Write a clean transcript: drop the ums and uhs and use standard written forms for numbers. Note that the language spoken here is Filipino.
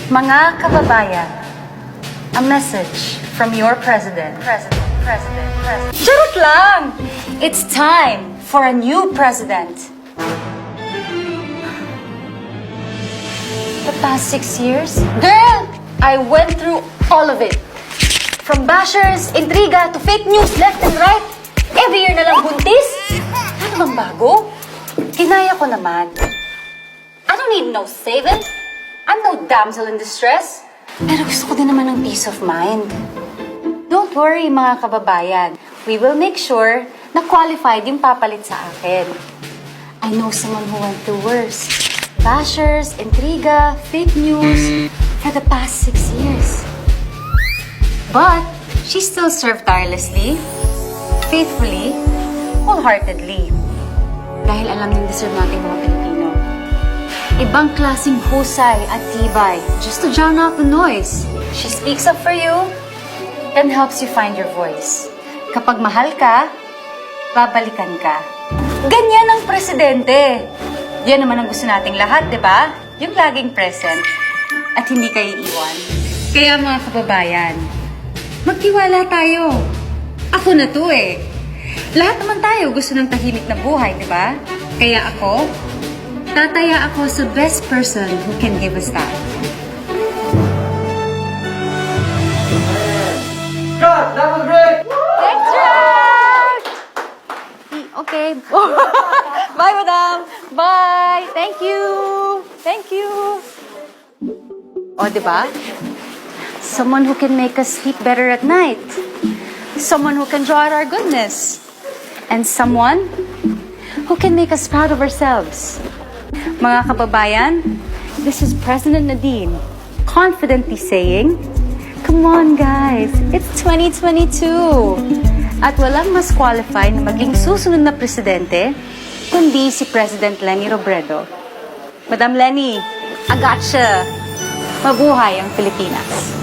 Mga kababayan, a message from your president. Charot lang! It's time for a new president. The past 6 years, girl, I went through all of it. From bashers, intriga, to fake news left and right. Every year na lang buntis. Ano bang bago? Kinaya ko naman. I don't need no saving. I'm no damsel in distress. Pero gusto ko din naman ng peace of mind. Don't worry, mga kababayan. We will make sure na qualified yung papalit sa akin. I know someone who went through worse. Bashers, intriga, fake news for the past 6 years. But she still served tirelessly, faithfully, wholeheartedly. Dahil alam niyang deserve natin mga Pilipino. Ibang klaseng husay at tibay just to drown out the noise. She speaks up for you and helps you find your voice. Kapag mahal ka, babalikan ka. Ganyan ang presidente. Yan naman ang gusto nating lahat, di ba? Yung laging present at hindi kayo iiwan. Kaya mga kababayan, magtiwala tayo. Ako na to eh. Lahat naman tayo gusto ng tahimik na buhay, di ba? Kaya ako, tataya ako sa best person who can give us that. God, that was great! Thanks, Jack! Okay. Bye, madam. Bye. Thank you. Thank you. O, di ba? Someone who can make us sleep better at night. Someone who can draw out our goodness. And someone who can make us proud of ourselves. Mga kababayan, this is President Nadine confidently saying, come on guys, it's 2022. At walang mas qualified na maging susunod na presidente, kundi si President Leni Robredo. Madam Leni, I gotcha. Mabuhay ang Pilipinas.